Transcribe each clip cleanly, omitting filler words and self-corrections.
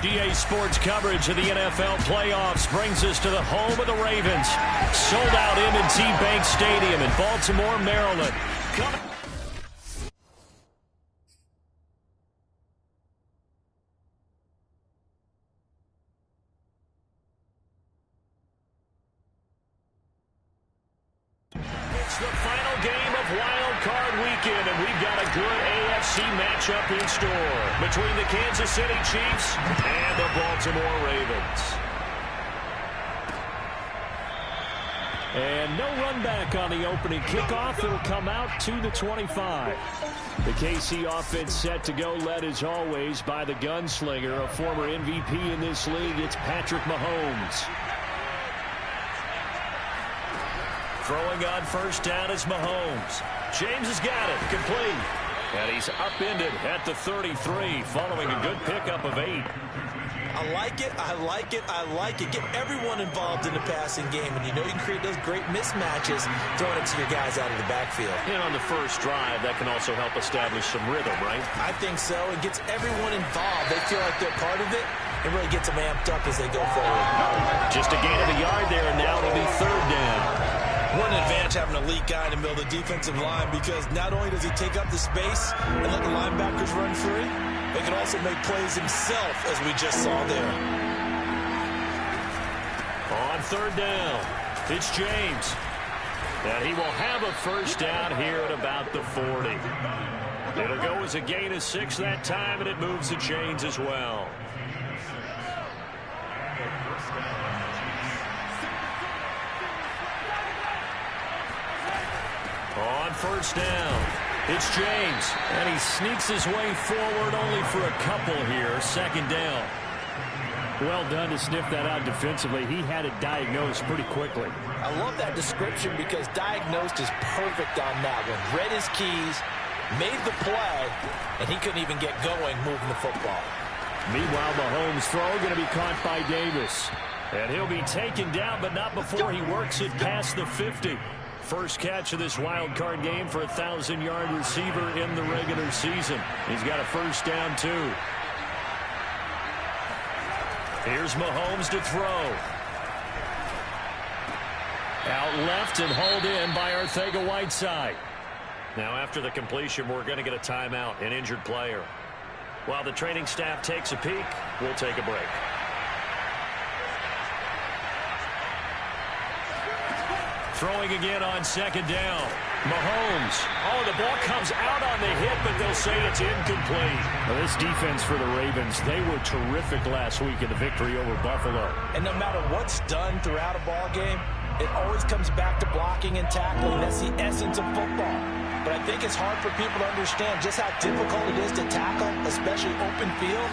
DA Sports coverage of the NFL playoffs brings us to the home of the Ravens. Sold out M&T Bank Stadium in Baltimore, Maryland. It's the final game of Wild Card Weekend, and we've got a good AFC matchup in store between the Kansas City Chiefs and the Baltimore Ravens. And no run back on the opening kickoff. It'll come out to the 25. The KC offense set to go, led as always by the gunslinger, a former MVP in this league. It's Patrick Mahomes. Throwing on first down is Mahomes. James has got it. Complete. And he's upended at the 33 following a good pickup of 8. I like it. I like it. I like it. Get everyone involved in the passing game. And you know you can create those great mismatches throwing it to your guys out of the backfield. And on the first drive, that can also help establish some rhythm, right? I think so. It gets everyone involved. They feel like they're part of it. It really gets them amped up as they go forward. Just a gain of a yard there, and now it'll be third down. What an advantage having an elite guy in the middle of the defensive line, because not only does he take up the space and let the linebackers run free, he can also make plays himself, as we just saw there. On third down, it's James. And he will have a first down here at about the 40. It'll go as a gain of 6 that time, and it moves the chains as well. On first down, it's James, and he sneaks his way forward only for a couple here. Second down. Well done to sniff that out defensively. He had it diagnosed pretty quickly. I love that description, because diagnosed is perfect on that one. Read his keys, made the play, and he couldn't even get going moving the football. Meanwhile, Mahomes' throw going to be caught by Davis. And he'll be taken down, but not before he works it past the 50. First catch of this wild card game for a 1,000-yard receiver in the regular season. He's got a first down, too. Here's Mahomes to throw. Out left and hauled in by Arcega-Whiteside. Now, after the completion, we're going to get a timeout, an injured player. While the training staff takes a peek, we'll take a break. Throwing again on second down. Mahomes. Oh, the ball comes out on the hit, but they'll say it's incomplete. Well, this defense for the Ravens, they were terrific last week in the victory over Buffalo. And no matter what's done throughout a ball game, it always comes back to blocking and tackling. That's the essence of football. But I think it's hard for people to understand just how difficult it is to tackle, especially open field.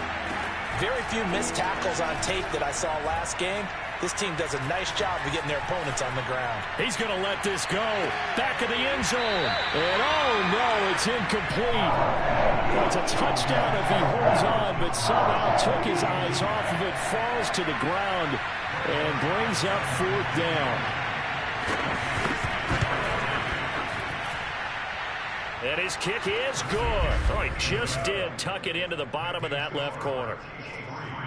Very few missed tackles on tape that I saw last game. This team does a nice job of getting their opponents on the ground. He's going to let this go. Back of the end zone. And oh no, it's incomplete. Well, it's a touchdown if he holds on, but somehow took his eyes off of it, falls to the ground, and brings up fourth down. And his kick is good. Oh, he just did tuck it into the bottom of that left corner.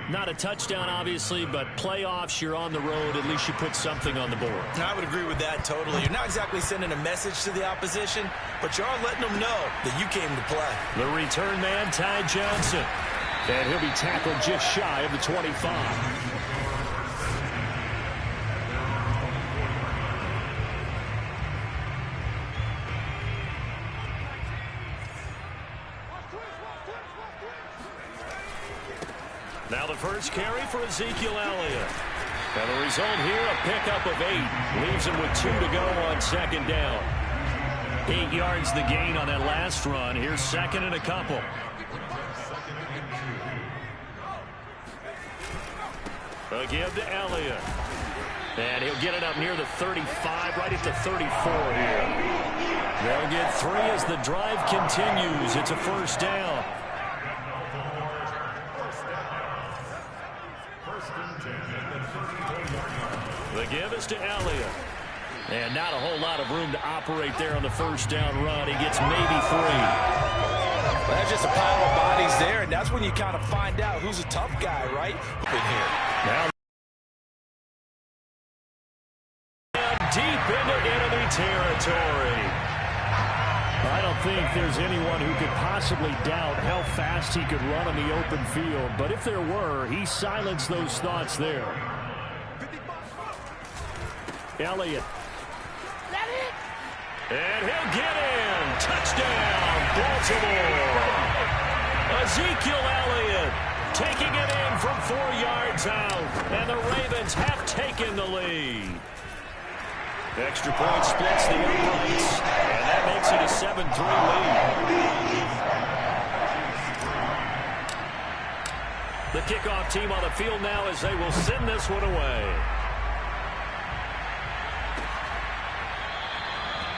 Not a touchdown, obviously, but playoffs, you're on the road. At least you put something on the board. I would agree with that totally. You're not exactly sending a message to the opposition, but you are letting them know that you came to play. The return man, Ty Johnson. And he'll be tackled just shy of the 25. Now the first carry for Ezekiel Elliott. And the result here, a pickup of 8. Leaves him with 2 to go on second down. 8 yards the gain on that last run. Here's second and a couple. A give to Elliott. And he'll get it up near the 35, right at the 34 here. They'll get 3 as the drive continues. It's a first down. The give is to Elliott. And not a whole lot of room to operate there on the first down run. He gets maybe 3. Well, that's just a pile of bodies legs there, and that's when you kind of find out who's a tough guy, right? In here. Now deep into enemy territory. I don't think there's anyone who could possibly doubt how fast he could run on the open field. But if there were, he silenced those thoughts there. Elliott. And he'll get in. Touchdown, Baltimore. Ezekiel Elliott taking it in from 4 yards out. And the Ravens have taken the lead. Extra point splits the uprights, and that makes it a 7-3 lead. The kickoff team on the field now as they will send this one away.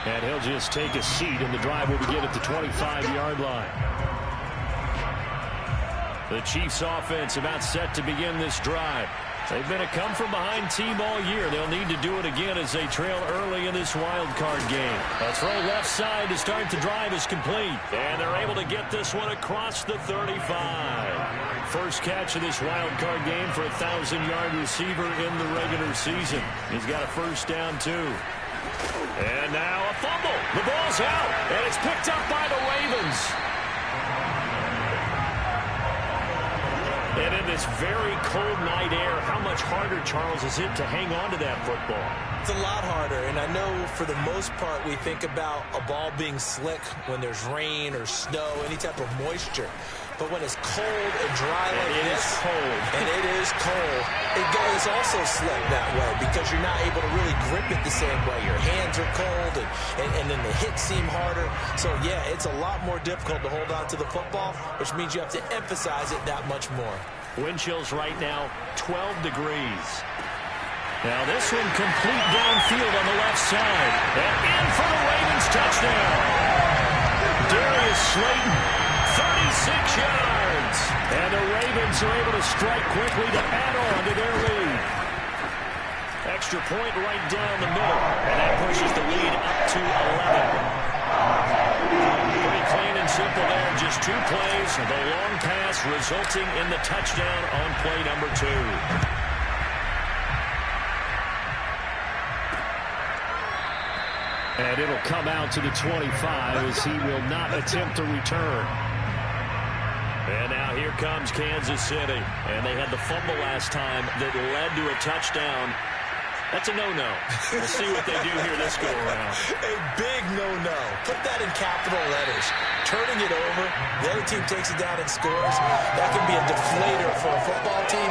And he'll just take a seat, and the drive will begin at the 25-yard line. The Chiefs offense about set to begin this drive. They've been a come-from-behind team all year. They'll need to do it again as they trail early in this wild card game. A throw left side to start the drive is complete. And they're able to get this one across the 35. First catch of this wild card game for a 1,000-yard receiver in the regular season. He's got a first down, too. And now a fumble. The ball's out, and it's picked up by the Ravens. And in this very cold night air, how much harder, Charles, is it to hang on to that football? It's a lot harder, and I know for the most part we think about a ball being slick when there's rain or snow, any type of moisture. But when it's cold and dry like this, it goes also slick that way because you're not able to really grip it the same way. Your hands are cold, and then the hits seem harder. So, yeah, it's a lot more difficult to hold on to the football, which means you have to emphasize it that much more. Wind chills right now, 12 degrees. Now this one complete downfield on the left side. And in for the Ravens touchdown. Darius Slayton, 36 yards. And the Ravens are able to strike quickly to add on to their lead. Extra point right down the middle. And that pushes the lead up to 11. Pretty clean and simple there. Just 2 plays. The long pass resulting in the touchdown on play number 2. And it'll come out to the 25 as he will not attempt to return. And now here comes Kansas City. And they had the fumble last time that led to a touchdown. That's a no-no. We'll see what they do here this go-around. A big no-no. Put that in capital letters. Turning it over, the other team takes it down and scores. That can be a deflator for a football team.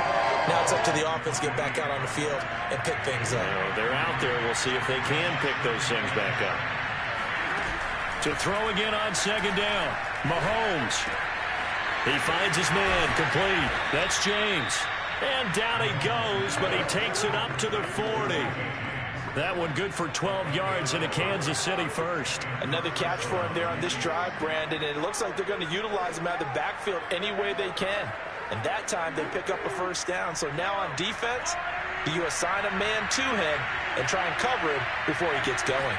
Now it's up to the offense to get back out on the field and pick things up. They're out there. We'll see if they can pick those things back up. To throw again on second down. Mahomes. He finds his man complete. That's James. And down he goes, but he takes it up to the 40. That one good for 12 yards in a Kansas City first. Another catch for him there on this drive, Brandon. And it looks like they're going to utilize him out of the backfield any way they can. And that time they pick up a first down. So now on defense, you assign a man to him and try and cover him before he gets going.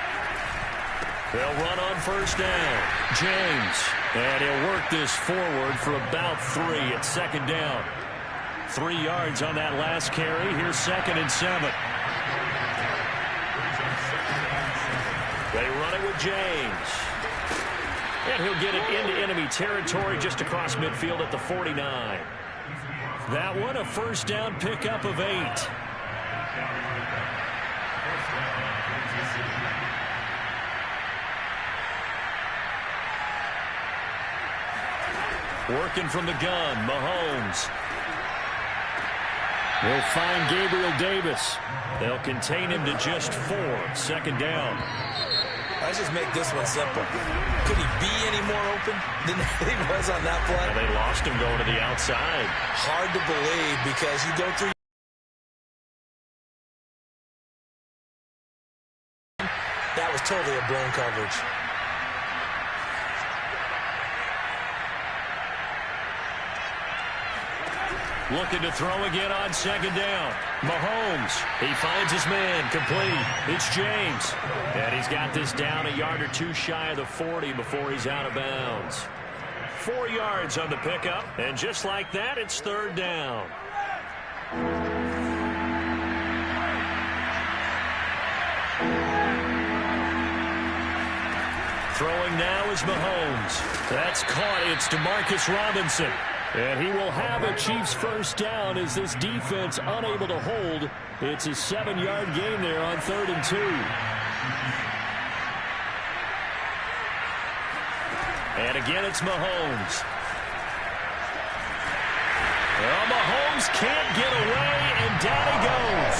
They'll run on first down. James. And he'll work this forward for about 3 at second down. 3 yards on that last carry. Here's 2nd and 7. They run it with James. And he'll get it into enemy territory just across midfield at the 49. That one a first down pickup of 8. Working from the gun, Mahomes. Will find Gabriel Davis. They'll contain him to just 4. 2nd down. Let's just make this one simple. Could he be any more open than he was on that play? Well, they lost him going to the outside. Hard to believe because you go through. That was totally a blown coverage. Looking to throw again on second down. Mahomes. He finds his man complete. It's James. And he's got this down a yard or 2 shy of the 40 before he's out of bounds. 4 yards on the pickup. And just like that, it's third down. Throwing now is Mahomes. That's caught. It's DeMarcus Robinson. And he will have a Chiefs first down as this defense unable to hold. It's a 7-yard gain there on 3rd and 2. And again, it's Mahomes. Well, Mahomes can't get away, and down he goes.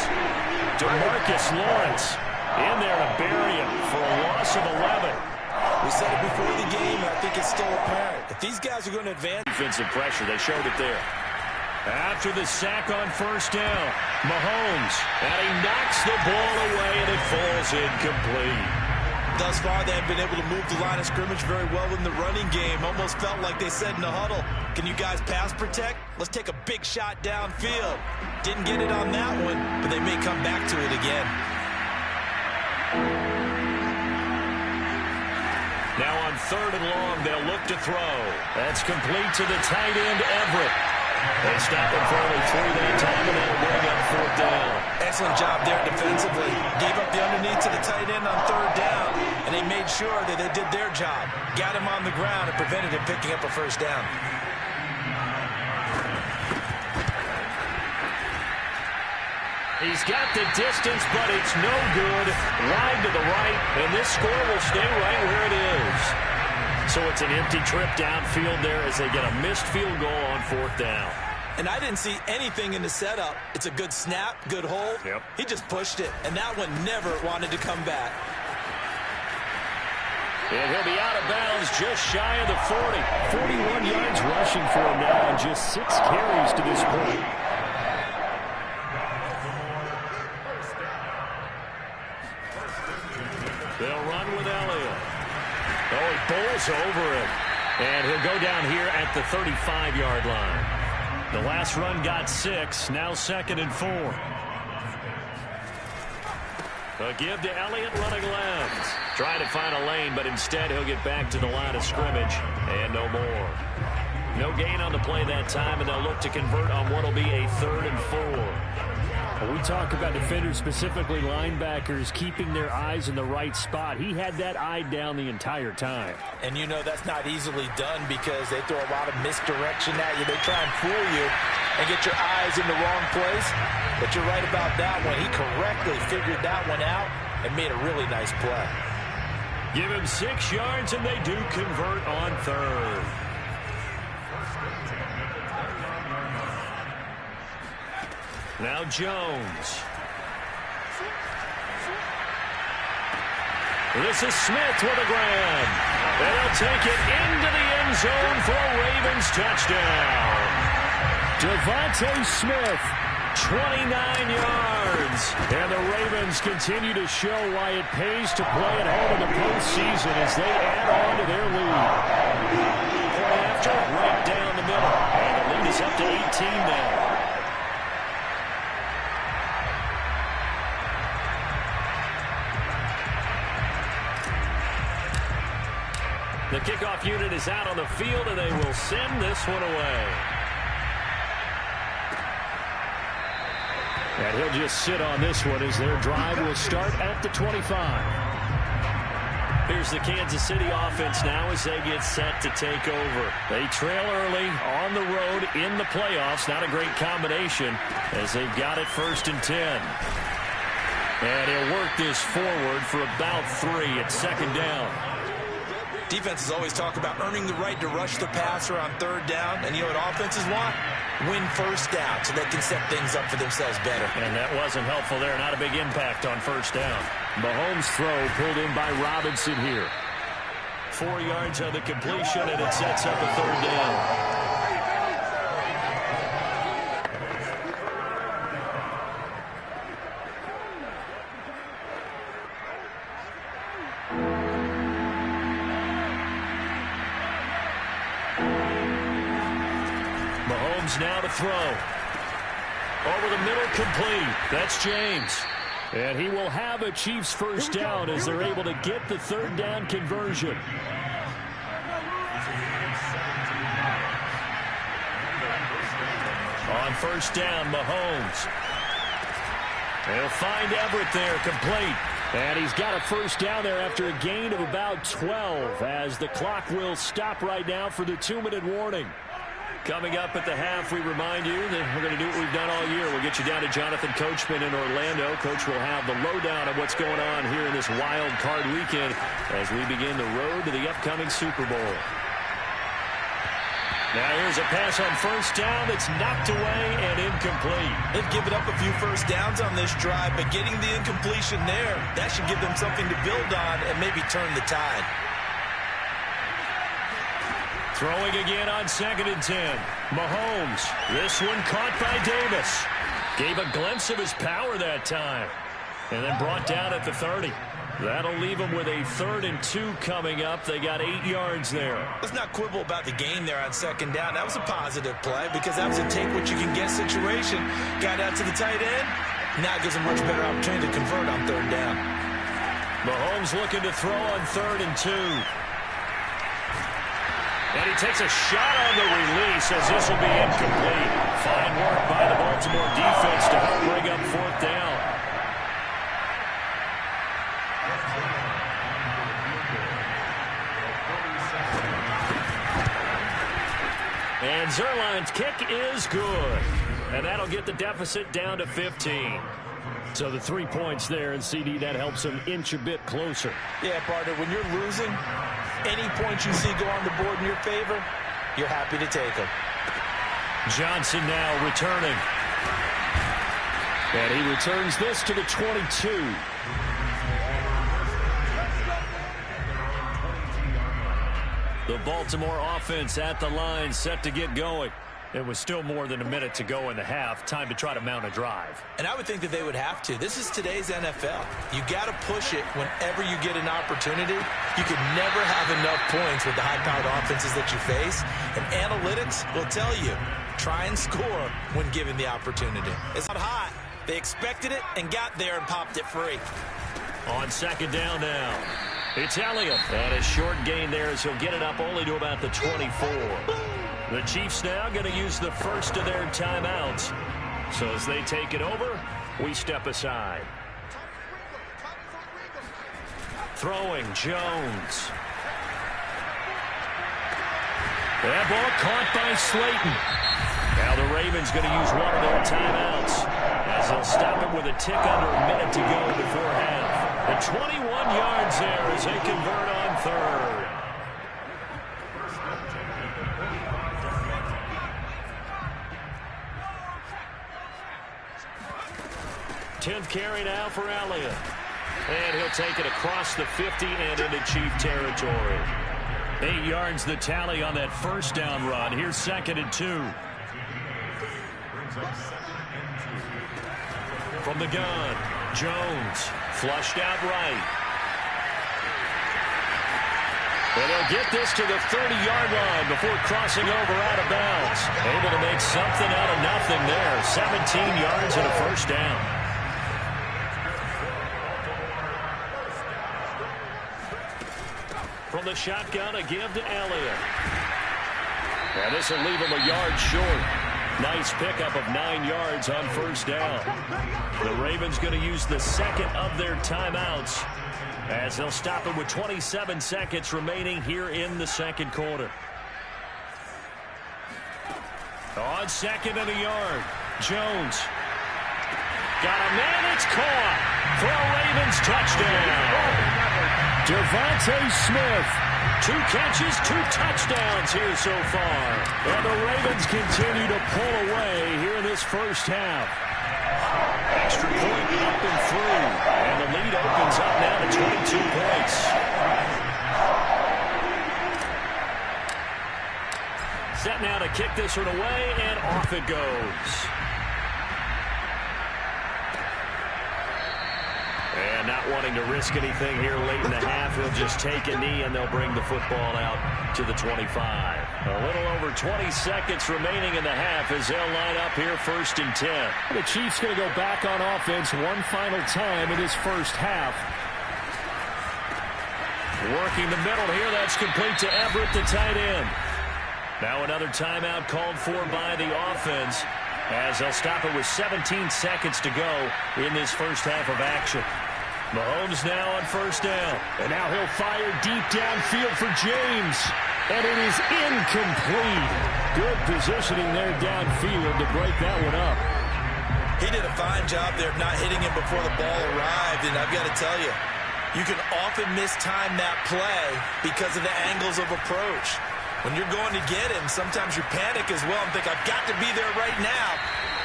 DeMarcus Lawrence in there to bury him for a loss of 11. We said it before the game, and I think it's still apparent. If these guys are going to advance defensive pressure, they showed it there. After the sack on first down, Mahomes, and he knocks the ball away, and it falls incomplete. Thus far, they have been able to move the line of scrimmage very well in the running game. Almost felt like they said in the huddle, can you guys pass protect? Let's take a big shot downfield. Didn't get it on that one, but they may come back to it again. Now on 3rd and long, they'll look to throw. That's complete to the tight end, Everett. They stop him for only 3 that time, and that'll bring up 4th down. Excellent job there defensively. Gave up the underneath to the tight end on 3rd down, and they made sure that they did their job. Got him on the ground and prevented him picking up a first down. He's got the distance, but it's no good. Wide to the right, and this score will stay right where it is. So it's an empty trip downfield there as they get a missed field goal on 4th down. And I didn't see anything in the setup. It's a good snap, good hold. Yep. He just pushed it, and that one never wanted to come back. And he'll be out of bounds just shy of the 40. 41 yards rushing for him now and just 6 carries to this point. They'll run with Elliott. Oh, he bowls over him. And he'll go down here at the 35-yard line. The last run got 6. Now 2nd and 4. A give to Elliott running left. Trying to find a lane, but instead he'll get back to the line of scrimmage. And no more. No gain on the play that time, and they'll look to convert on what will be a 3rd and 4. We talk about defenders, specifically linebackers, keeping their eyes in the right spot. He had that eye down the entire time. And you know that's not easily done because they throw a lot of misdirection at you. They try and fool you and get your eyes in the wrong place. But you're right about that one. He correctly figured that one out and made a really nice play. Give him 6 yards, and they do convert on 3rd. Now Jones. This is Smith with a grab. And he'll take it into the end zone for a Ravens touchdown. Devontae Smith, 29 yards. And the Ravens continue to show why it pays to play at home in the postseason as they add on to their lead. Point after, right down the middle. And the lead is up to 18 now. The kickoff unit is out on the field, and they will send this one away. And he'll just sit on this one as their drive will start at the 25. Here's the Kansas City offense now as they get set to take over. They trail early on the road in the playoffs. Not a great combination as they've got it 1st and 10. And he'll work this forward for about 3 at 2nd down. Defenses always talk about earning the right to rush the passer on 3rd down. And you know what offenses want? Win 1st down so they can set things up for themselves better. And that wasn't helpful there. Not a big impact on 1st down. Mahomes' throw pulled in by Robinson here. 4 yards on the completion, and it sets up a 3rd down. Now to throw. Over the middle, complete. That's James. And he will have a Chiefs first down as they're able to get the 3rd down conversion. first down, Mahomes. He'll find Everett there, complete. And he's got a first down there after a gain of about 12 as the clock will stop right now for the 2-minute warning. Coming up at the half, we remind you that we're going to do what we've done all year. We'll get you down to Jonathan Coachman in Orlando. Coach will have the lowdown of what's going on here in this wild card weekend as we begin the road to the upcoming Super Bowl. Now here's a pass on first down that's knocked away and incomplete. They've given up a few first downs on this drive, but getting the incompletion there, that should give them something to build on and maybe turn the tide. Throwing again on 2nd and 10. Mahomes. This one caught by Davis. Gave a glimpse of his power that time. And then brought down at the 30. That'll leave them with a 3rd and 2 coming up. They got 8 yards there. Let's not quibble about the gain there on 2nd down. That was a positive play because that was a take-what-you-can-get situation. Got out to the tight end. Now it gives them a much better opportunity to convert on 3rd down. Mahomes looking to throw on 3rd and 2. And he takes a shot on the release as this will be incomplete. Fine work by the Baltimore defense to help bring up 4th down. And Zerline's kick is good. And that'll get the deficit down to 15. So the 3 points there, and CD, that helps them inch a bit closer. Yeah, partner, when you're losing, any points you see go on the board in your favor, you're happy to take them. Johnson now returning. And he returns this to the 22. The Baltimore offense at the line, set to get going. It was still more than a minute to go in the half. Time to try to mount a drive. And I would think that they would have to. This is today's NFL. You got to push it whenever you get an opportunity. You can never have enough points with the high-powered offenses that you face. And analytics will tell you, try and score when given the opportunity. It's not hot. They expected it and got there and popped it free. On 2nd down now, it's Elliott. And a short gain there as he'll get it up only to about the 24. The Chiefs now going to use the first of their timeouts. So as they take it over, we step aside. Throwing, Jones. That ball caught by Slayton. Now the Ravens going to use one of their timeouts as they'll stop it with a tick under a minute to go before half. The 21 yards there as they convert on 3rd. 10th carry now for Elliott. And he'll take it across the 50 and into Chief territory. 8 yards the tally on that first down run. Here's 2nd and 2. From the gun, Jones flushed out right. And they'll get this to the 30-yard line before crossing over out of bounds. Able to make something out of nothing there. 17 yards and a first down. From the shotgun, a give to Elliott. And this will leave him a yard short. Nice pickup of 9 yards on first down. The Ravens going to use the second of their timeouts as they'll stop it with 27 seconds remaining here in the second quarter. On 2nd and a yard, Jones. Got a man, it's caught for a Ravens touchdown. Devontae Smith, 2 catches, 2 touchdowns here so far. And the Ravens continue to pull away here in this first half. Extra point up and through. And the lead opens up now to 22 points. Set now to kick this one away, and off it goes. And not wanting to risk anything here late in the half, he'll just take a knee, and they'll bring the football out to the 25. A little over 20 seconds remaining in the half as they'll line up here 1st and 10. The Chiefs going to go back on offense one final time in this first half. Working the middle here, that's complete to Everett, the tight end. Now another timeout called for by the offense as they'll stop it with 17 seconds to go in this first half of action. Mahomes now on first down. And now he'll fire deep downfield for James. And it is incomplete. Good positioning there downfield to break that one up. He did a fine job there of not hitting him before the ball arrived. And I've got to tell you, you can often mistime that play because of the angles of approach. When you're going to get him, sometimes you panic as well and think, I've got to be there right now.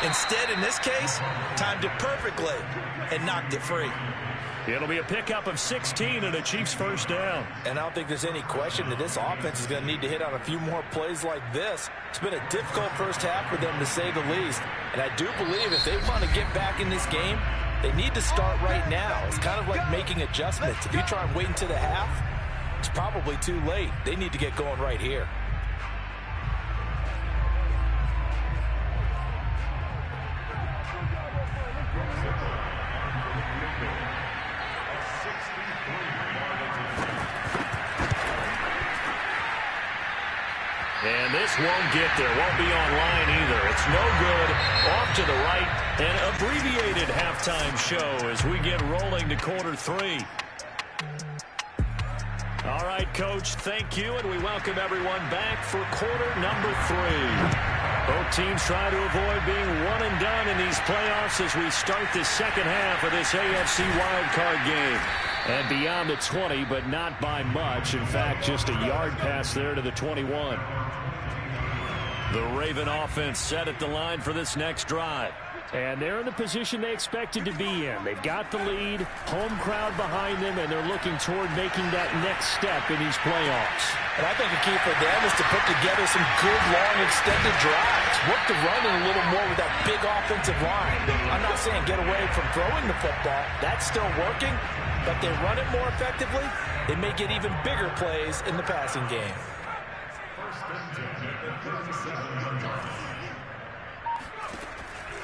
Instead, in this case, timed it perfectly and knocked it free. It'll be a pickup of 16 and a Chiefs first down. And I don't think there's any question that this offense is going to need to hit on a few more plays like this. It's been a difficult first half for them, to say the least. And I do believe if they want to get back in this game, they need to start right now. It's kind of like making adjustments. If you try and wait until the half, it's probably too late. They need to get going right here. And this won't get there. Won't be online either. It's no good. Off to the right. An abbreviated halftime show as we get rolling to quarter three. All right, Coach, thank you, and we welcome everyone back for quarter number three. Both teams try to avoid being one and done in these playoffs as we start the second half of this AFC wildcard game. And beyond the 20, but not by much. In fact, just a yard pass there to the 21. The Raven offense set at the line for this next drive. And they're in the position they expected to be in. They've got the lead, home crowd behind them, and they're looking toward making that next step in these playoffs. And I think the key for them is to put together some good, long, extended drives. Work the run in a little more with that big offensive line. I'm not saying get away from throwing the football. That's still working. But they run it more effectively, they may get even bigger plays in the passing game.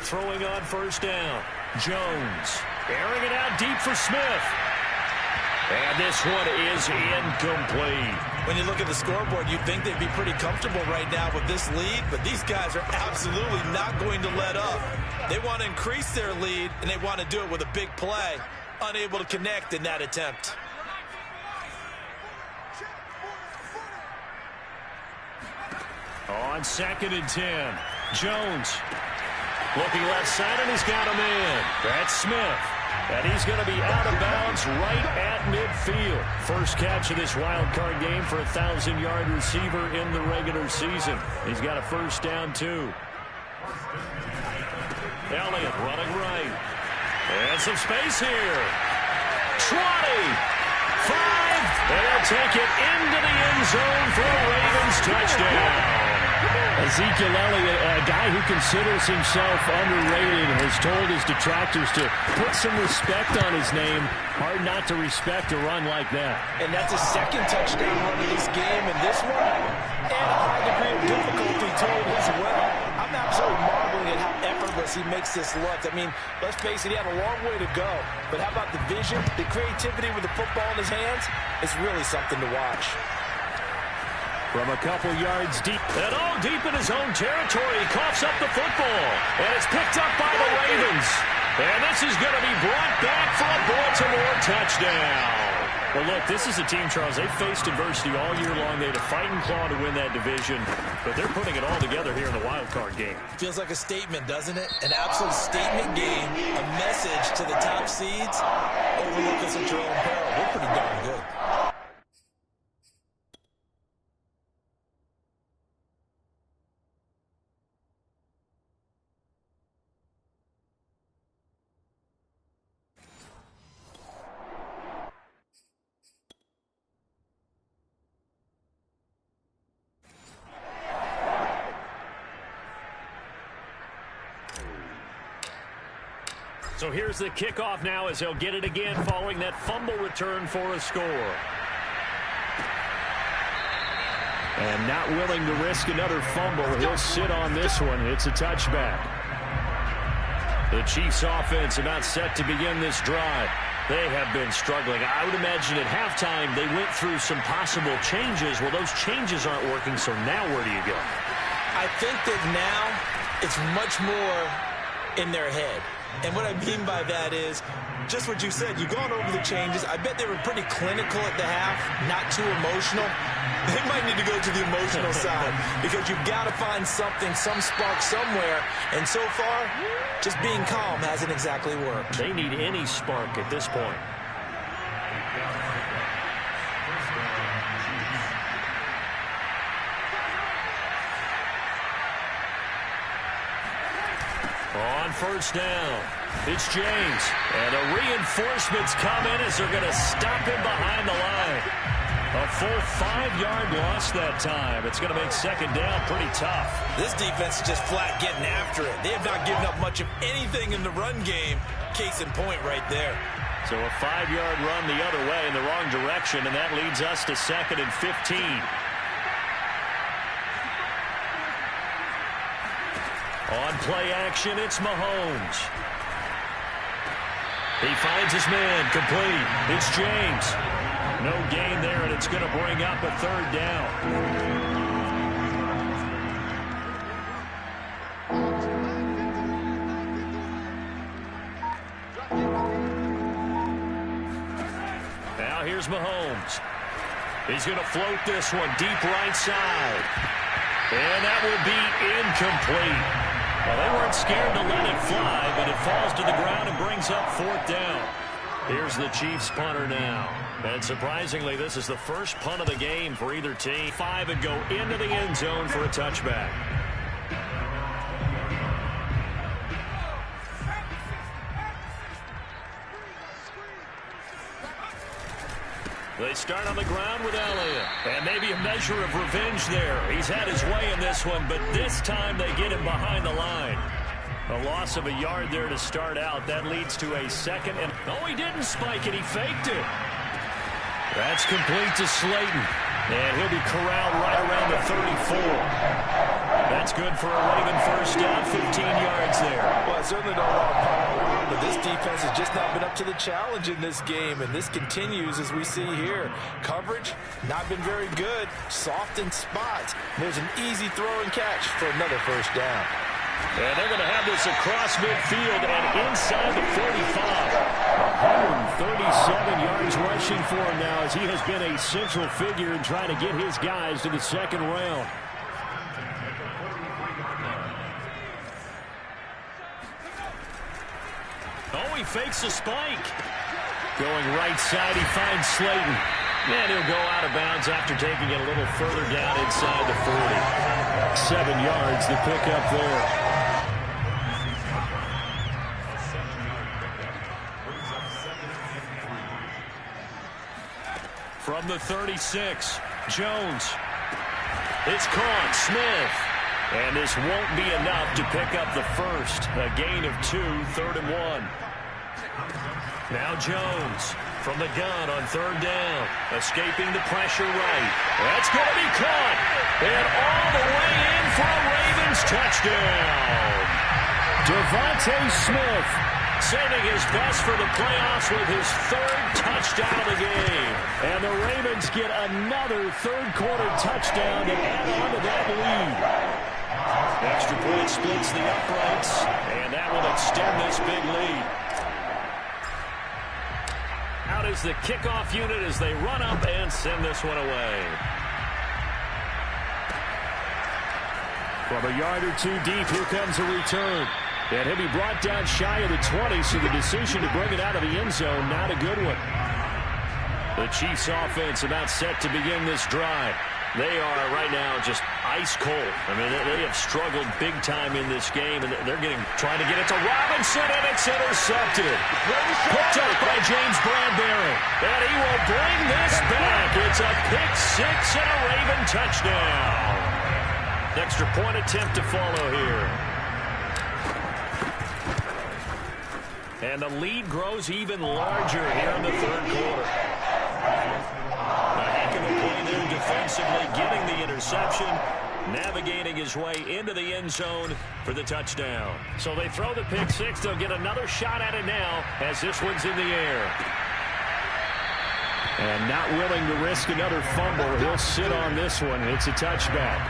Throwing on first down. Jones airing it out deep for Smith. And this one is incomplete. When you look at the scoreboard, you'd think they'd be pretty comfortable right now with this lead, but these guys are absolutely not going to let up. They want to increase their lead, and they want to do it with a big play. Unable to connect in that attempt. On 2nd and 10, Jones looking left side, and he's got a man. That's Smith. And he's going to be out of bounds right at midfield. First catch of this wild card game for a 1,000-yard receiver in the regular season. He's got a first down, too. Elliott running right. And some space here. 20. 5. And they'll take it into the end zone for a Ravens touchdown. Ezekiel Elliott, a guy who considers himself underrated, has told his detractors to put some respect on his name. Hard not to respect a run like that. And that's his second touchdown run of this game, and this one, and a high degree of difficulty to it as well. I'm absolutely marveling at how effortless he makes this look. I mean, let's face it, he had a long way to go. But how about the vision, the creativity with the football in his hands? It's really something to watch. From a couple yards deep, and all deep in his own territory, he coughs up the football, and it's picked up by the Ravens. And this is going to be brought back for a Baltimore touchdown. Well, look, this is a team, Charles, they faced adversity all year long. They had to fight and claw to win that division, but they're putting it all together here in the wild card game. Feels like a statement, doesn't it? An absolute statement game, a message to the top seeds. Overlook us at your own peril. We're pretty darn good. So here's the kickoff now as he'll get it again following that fumble return for a score. And not willing to risk another fumble, he'll sit on this one. It's a touchback. The Chiefs offense about set to begin this drive. They have been struggling. I would imagine at halftime they went through some possible changes. Well, those changes aren't working, so now where do you go? I think that now it's much more in their head. And what I mean by that is just what you said. You've gone over the changes. I bet they were pretty clinical at the half, not too emotional. They might need to go to the emotional side because you've got to find something, some spark somewhere. And so far, just being calm hasn't exactly worked. They need any spark at this point. On first down, it's James. And the reinforcements come in as they're going to stop him behind the line. A full 5-yard loss that time. It's going to make second down pretty tough. This defense is just flat getting after it. They have not given up much of anything in the run game. Case in point right there. So a 5-yard run the other way in the wrong direction, and that leads us to 2nd and 15. On play action, it's Mahomes. He finds his man, complete. It's James. No gain there, and it's going to bring up a 3rd down. Now here's Mahomes. He's going to float this one deep right side. And that will be incomplete. Well, they weren't scared to let it fly, but it falls to the ground and brings up 4th down. Here's the Chiefs punter now. And surprisingly, this is the first punt of the game for either team. 5 and go into the end zone for a touchback. They start on the ground with Elliott. And maybe a measure of revenge there. He's had his way in this one, but this time they get him behind the line. A loss of a yard there to start out. That leads to a 2nd. And oh, he didn't spike it. He faked it. That's complete to Slayton. And he'll be corralled right around the 34. That's good for a Raven first down, 15 yards there. Well, I certainly don't want to pile on, but this defense has just not been up to the challenge in this game, and this continues as we see here. Coverage, not been very good. Soft in spots. There's an easy throw and catch for another first down. And they're going to have this across midfield and inside the 45. 137 yards rushing for him now as he has been a central figure in trying to get his guys to the 2nd round. Oh, he fakes a spike. Going right side, he finds Slayton. And he'll go out of bounds after taking it a little further down inside the 40. 7 yards to pick up there. From the 36, Jones. It's caught, Smith. And this won't be enough to pick up the first. A gain of 2, 3rd and 1. Now Jones from the gun on 3rd down. Escaping the pressure right. That's going to be caught. And all the way in for a Ravens touchdown. Devontae Smith saving his best for the playoffs with his 3rd touchdown of the game. And the Ravens get another 3rd quarter touchdown to add on to that lead. Extra point splits the uprights, and that will extend this big lead. Out is the kickoff unit as they run up and send this one away. From a yard or 2 deep, here comes a return. And he'll be brought down shy of the 20, so the decision to bring it out of the end zone, not a good one. The Chiefs offense about set to begin this drive. They are right now just ice cold. I mean, they have struggled big time in this game, and they're trying to get it to Robinson, and it's intercepted. Picked up by James Bradbury, and he will bring this back. It's a pick 6 and a Raven touchdown. Extra point attempt to follow here. And the lead grows even larger here in the 3rd quarter. A heck of a play there defensively, getting the interception, navigating his way into the end zone for the touchdown. So they throw the pick 6. They'll get another shot at it now as this one's in the air. And not willing to risk another fumble. He'll sit on this one. It's a touchback.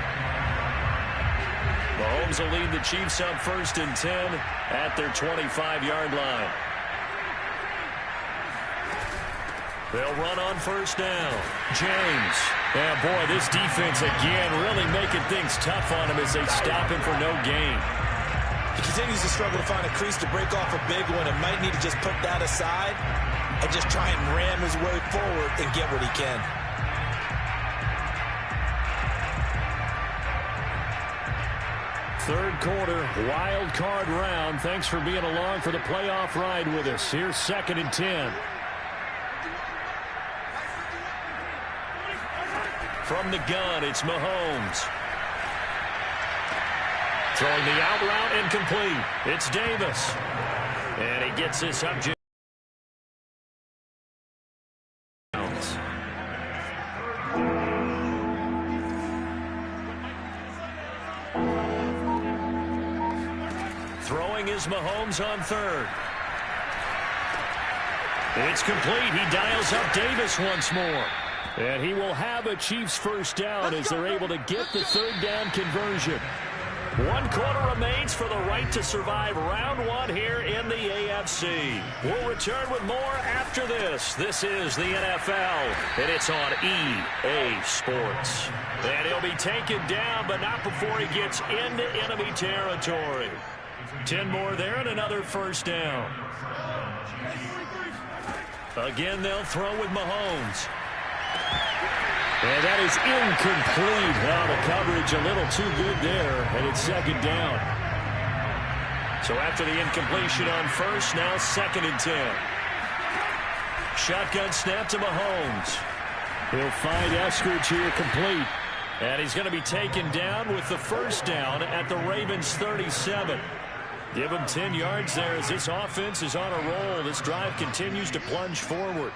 Mahomes will lead the Chiefs up 1st and 10 at their 25-yard line. They'll run on 1st down. James. Yeah, boy, this defense again really making things tough on him as they stop him for no gain. He continues to struggle to find a crease to break off a big one and might need to just put that aside and just try and ram his way forward and get what he can. Third quarter, wild card round. Thanks for being along for the playoff ride with us. Here's 2nd and 10. From the gun, it's Mahomes. Throwing the out route incomplete. It's Davis. And he gets this up. Throwing is Mahomes on 3rd. It's complete. He dials up Davis once more. And he will have a Chiefs 1st down as they're able to get the 3rd down conversion. 1 quarter remains for the right to survive round 1 here in the AFC. We'll return with more after this. This is the NFL, and it's on EA Sports. And he'll be taken down, but not before he gets into enemy territory. 10 more there and another 1st down. Again, they'll throw with Mahomes. And that is incomplete. Well, the coverage a little too good there, and it's 2nd down. So after the incompletion on 1st, now 2nd and 10. Shotgun snap to Mahomes. He'll find Eskridge here complete. And he's going to be taken down with the 1st down at the Ravens' 37. Give him 10 yards there as this offense is on a roll. This drive continues to plunge forward.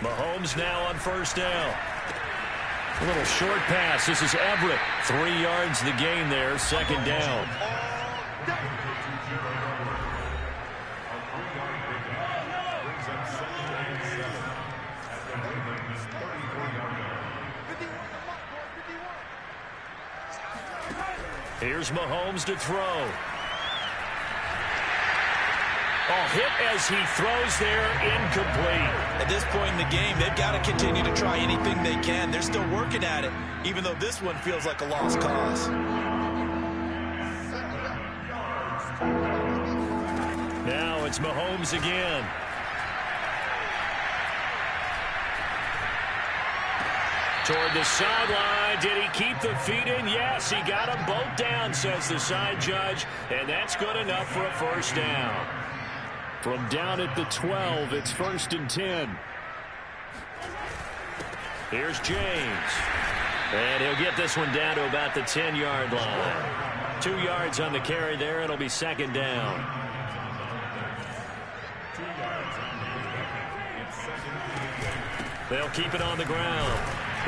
Mahomes now on 1st down. A little short pass. This is Everett. 3 yards the gain there. 2nd down. Here's Mahomes to throw. Oh, hit as he throws there, incomplete. At this point in the game, they've got to continue to try anything they can. They're still working at it, even though this one feels like a lost cause. Now it's Mahomes again. Toward the sideline. Did he keep the feet in? Yes, he got them both down, says the side judge. And that's good enough for a 1st down. From down at the 12, it's 1st and 10. Here's James. And he'll get this one down to about the 10-yard line. 2 yards on the carry there. It'll be 2nd down. They'll keep it on the ground.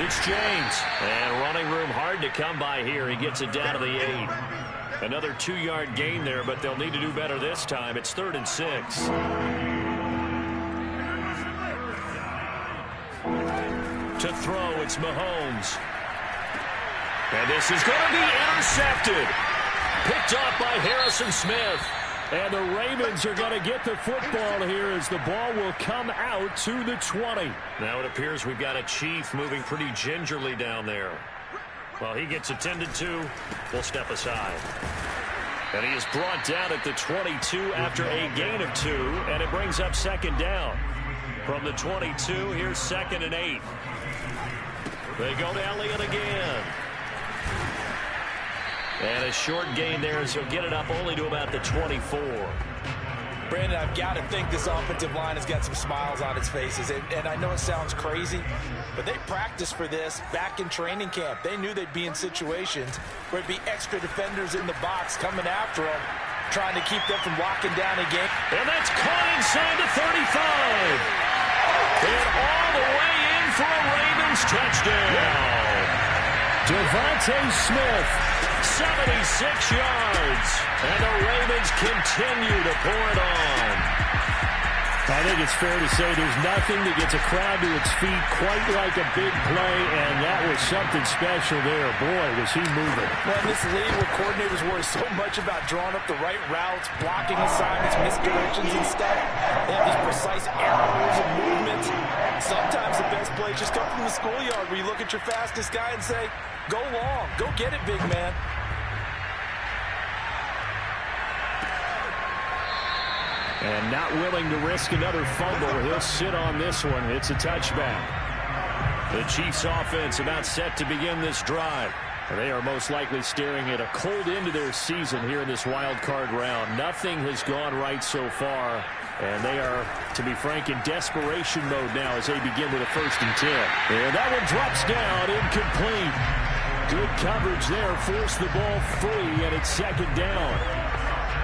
It's James. And running room hard to come by here. He gets it down to the 8. Another 2-yard gain there, but they'll need to do better this time. It's 3rd and 6. To throw, it's Mahomes. And this is going to be intercepted. Picked off by Harrison Smith. And the Ravens are going to get the football here as the ball will come out to the 20. Now it appears we've got a Chief moving pretty gingerly down there. Well, he gets attended to. We'll step aside. And he is brought down at the 22 after a gain of 2, and it brings up 2nd down. From the 22, here's 2nd and 8. They go to Elliott again. And a short gain there as he'll get it up only to about the 24. Brandon, I've got to think this offensive line has got some smiles on its faces. And I know it sounds crazy, but they practiced for this back in training camp. They knew they'd be in situations where it'd be extra defenders in the box coming after them, trying to keep them from locking down a game. And that's caught inside the 35. And all the way in for a Ravens touchdown. Devontae Smith. 76 yards. And the Ravens continue to pour it on. I think it's fair to say there's nothing that gets a crowd to its feet quite like a big play, and that was something special there. Boy, was he moving. Well, in this league where coordinators worry so much about drawing up the right routes, blocking assignments, misdirections and stuff, they have these precise arrows and movements. Sometimes the best plays just come from the schoolyard where you look at your fastest guy and say, go long, go get it, big man. And not willing to risk another fumble. He'll sit on this one. It's a touchback. The Chiefs offense about set to begin this drive. They are most likely staring at a cold end to their season here in this wild card round. Nothing has gone right so far. And they are, to be frank, in desperation mode now as they begin with a 1st and 10. And that one drops down, incomplete. Good coverage there, forced the ball free, and it's 2nd down.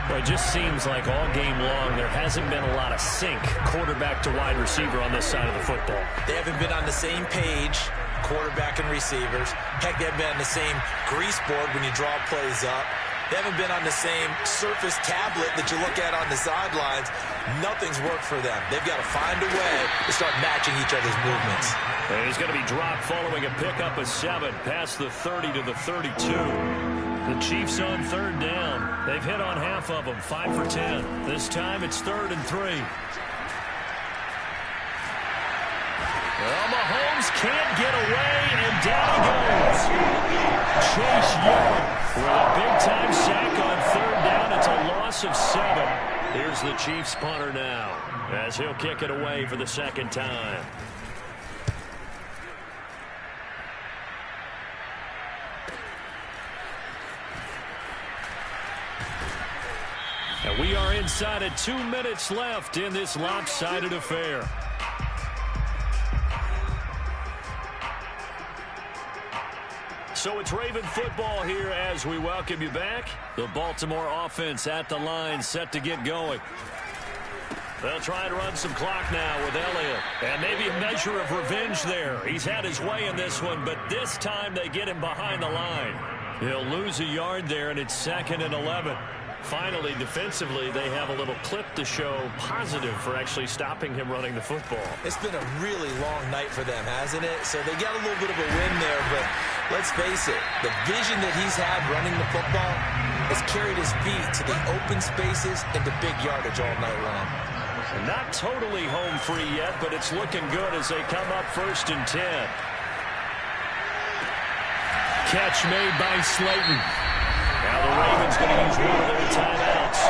Well, it just seems like all game long there hasn't been a lot of sync quarterback to wide receiver on this side of the football. They haven't been on the same page, quarterback and receivers. Heck, they haven't been on the same grease board when you draw plays up. They haven't been on the same surface tablet that you look at on the sidelines. Nothing's worked for them. They've got to find a way to start matching each other's movements. And he's going to be dropped following a pickup of 7 past the 30 to the 32. The Chiefs on 3rd down. They've hit on half of them, 5 for 10. This time it's 3rd and 3. Well, Mahomes can't get away, and down he goes. Chase Young with a big-time sack on 3rd down. It's a loss of 7. Here's the Chiefs punter now as he'll kick it away for the 2nd time. And we are inside of 2 minutes left in this lopsided affair. So it's Raven football here as we welcome you back. The Baltimore offense at the line, set to get going. They'll try and run some clock now with Elliott. And maybe a measure of revenge there. He's had his way in this one, but this time they get him behind the line. He'll lose a yard there, and it's 2nd and 11. Finally, defensively, they have a little clip to show positive for actually stopping him running the football. It's been a really long night for them, hasn't it? So they got a little bit of a win there, but let's face it, the vision that he's had running the football has carried his feet to the open spaces and to big yardage all night long. And not totally home free yet, but it's looking good as they come up 1st and 10. Catch made by Slayton. Now the Ravens going to use one of their timeouts,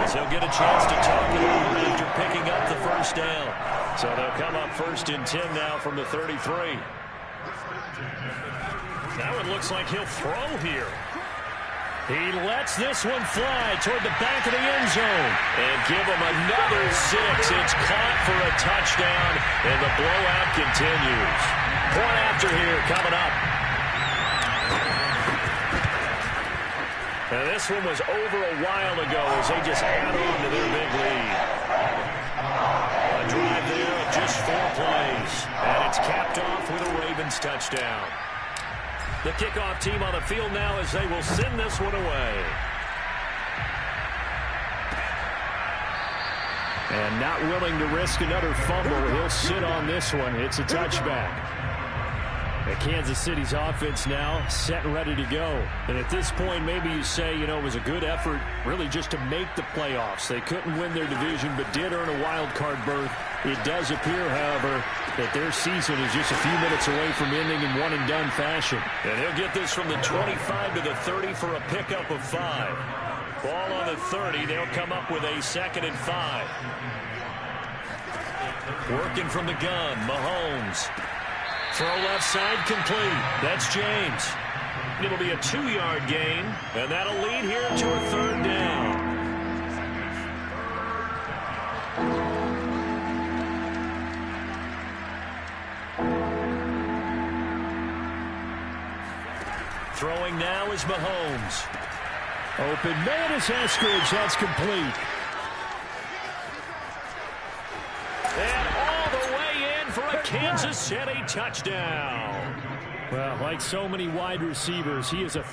as he'll get a chance to talk it over after picking up the 1st down. So they'll come up 1st and 10 now from the 33. Now it looks like he'll throw here. He lets this one fly toward the back of the end zone. And give him another 6. It's caught for a touchdown, and the blowout continues. Point after here coming up. Now this one was over a while ago as they just add on to their big lead. A drive there of just 4 plays. And it's capped off with a Ravens touchdown. The kickoff team on the field now as they will send this one away. And not willing to risk another fumble, he'll sit on this one. It's a touchback. And Kansas City's offense now set and ready to go. And at this point, maybe you say, you know, it was a good effort really just to make the playoffs. They couldn't win their division, but did earn a wild card berth. It does appear, however, that their season is just a few minutes away from ending in one-and-done fashion. And he'll get this from the 25 to the 30 for a pickup of 5. Ball on the 30. They'll come up with a 2nd and 5. Working from the gun, Mahomes. Throw left side complete. That's James. It'll be a 2-yard gain, and that'll lead here to a 3rd down. Throwing now is Mahomes. Open man is Eskridge. That's complete. And all the way in for a Kansas City touchdown. Well, like so many wide receivers, he is a...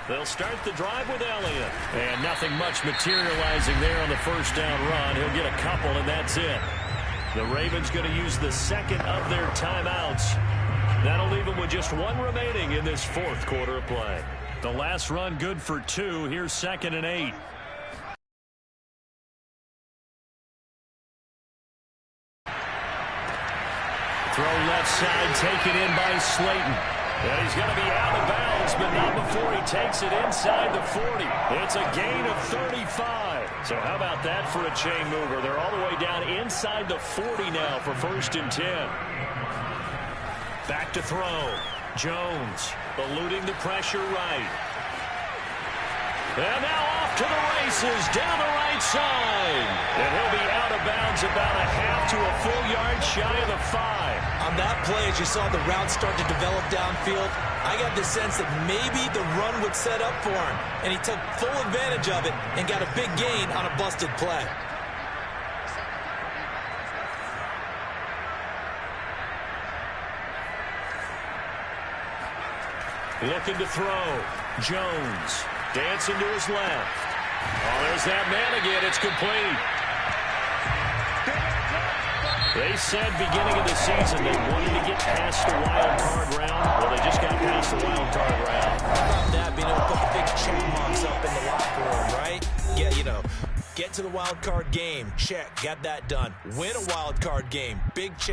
They'll start the drive with Elliott. And nothing much materializing there on the first down run. He'll get a couple, and that's it. The Ravens going to use the second of their timeouts. That'll leave them with just one remaining in this fourth quarter of play. The last run good for 2. Here's 2nd and 8. Throw left side, taken in by Slayton. And he's going to be out of bounds, but not before he takes it inside the 40. It's a gain of 35. So how about that for a chain mover? They're all the way down inside the 40 now for 1st and 10. Back to throw. Jones eluding the pressure right. And now off to the races down the right side. And he'll be out of bounds about a half to a full yard shy of the 5. On that play, as you saw the route start to develop downfield, I got the sense that maybe the run would set up for him. And he took full advantage of it and got a big gain on a busted play. Looking to throw. Jones dancing to his left. Oh, there's that man again. It's complete. They said beginning of the season they wanted to get past the wild card round. Well, they just got past the wild card round. How about that, being able to put the big check marks up in the locker room, right? Yeah, get to the wild card game. Check. Got that done. Win a wild card game. Big check.